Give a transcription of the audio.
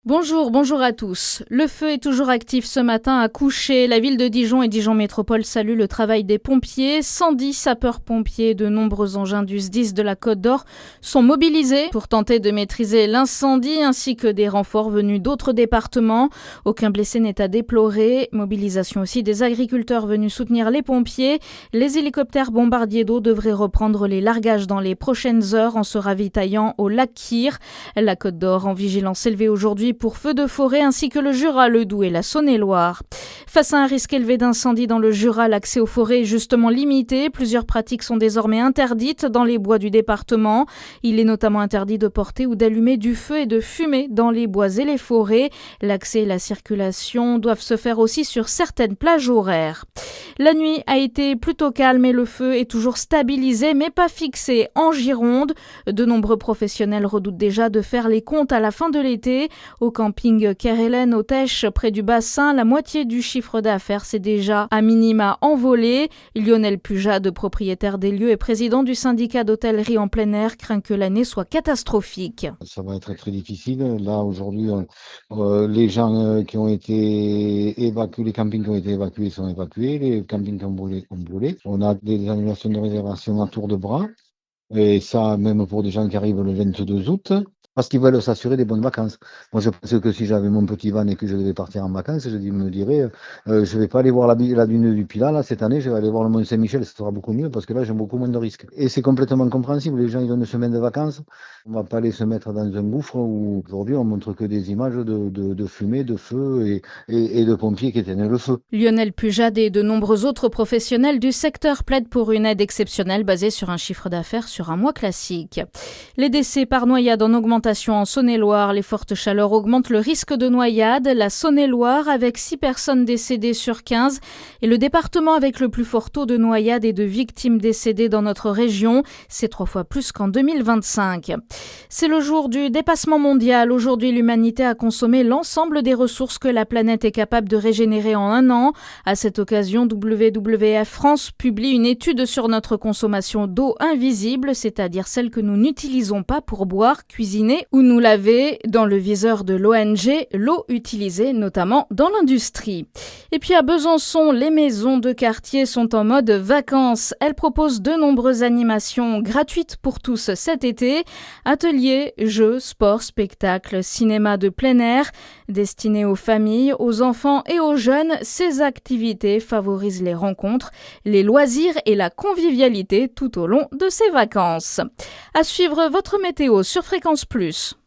Bonjour à tous. Le feu est toujours actif ce matin à Couchet. La ville de Dijon et Dijon Métropole saluent le travail des pompiers. 110 sapeurs-pompiers et de nombreux engins du SDIS de la Côte d'Or sont mobilisés pour tenter de maîtriser l'incendie ainsi que des renforts venus d'autres départements. Aucun blessé n'est à déplorer. Mobilisation aussi des agriculteurs venus soutenir les pompiers. Les hélicoptères bombardiers d'eau devraient reprendre les largages dans les prochaines heures en se ravitaillant au lac Kyr. La Côte d'Or en vigilance élevée aujourd'hui pour feux de forêt ainsi que le Jura, le Doubs et la Saône-et-Loire. Face à un risque élevé d'incendie dans le Jura, l'accès aux forêts est justement limité. Plusieurs pratiques sont désormais interdites dans les bois du département. Il est notamment interdit de porter ou d'allumer du feu et de fumer dans les bois et les forêts. L'accès et la circulation doivent se faire aussi sur certaines plages horaires. La nuit a été plutôt calme et le feu est toujours stabilisé mais pas fixé en Gironde. De nombreux professionnels redoutent déjà de faire les comptes à la fin de l'été. Au camping Kerelen au Tèche, près du bassin, la moitié du chiffre d'affaires s'est déjà à minima envolé. Lionel Pujade, propriétaire des lieux et président du syndicat d'hôtellerie en plein air, craint que l'année soit catastrophique. Ça va être très difficile. Là, aujourd'hui, les gens qui ont été évacués, les campings qui ont été évacués sont évacués, les campings qui ont brûlé ont brûlé. On a des annulations de réservation à tour de bras, et ça, même pour des gens qui arrivent le 22 août. Parce qu'ils veulent s'assurer des bonnes vacances. Moi, je pense que si j'avais mon petit van et que je devais partir en vacances, me dirais, je vais pas aller voir la dune du Pilat, là, cette année, je vais aller voir le Mont Saint-Michel, ça sera beaucoup mieux, parce que là, j'ai beaucoup moins de risques. Et c'est complètement compréhensible, les gens, ils ont une semaine de vacances, on va pas aller se mettre dans un gouffre où, aujourd'hui, on montre que des images de fumée, de feu et de pompiers qui éteignent le feu. Lionel Pujade et de nombreux autres professionnels du secteur plaident pour une aide exceptionnelle basée sur un chiffre d'affaires sur un mois classique. Les décès par noyade en augmentation en Saône-et-Loire. Les fortes chaleurs augmentent le risque de noyade. La Saône-et-Loire avec 6 personnes décédées sur 15 est le département avec le plus fort taux de noyade et de victimes décédées dans notre région. C'est 3 fois plus qu'en 2025. C'est le jour du dépassement mondial. Aujourd'hui, l'humanité a consommé l'ensemble des ressources que la planète est capable de régénérer en un an. À cette occasion, WWF France publie une étude sur notre consommation d'eau invisible, c'est-à-dire celle que nous n'utilisons pas pour boire, cuisiner ou nous laver. Dans le viseur de l'ONG, l'eau utilisée notamment dans l'industrie. Et puis à Besançon, les maisons de quartier sont en mode vacances. Elles proposent de nombreuses animations gratuites pour tous cet été. Ateliers, jeux, sports, spectacles, cinéma de plein air. Destinés aux familles, aux enfants et aux jeunes, ces activités favorisent les rencontres, les loisirs et la convivialité tout au long de ces vacances. À suivre votre météo sur Fréquence Plus.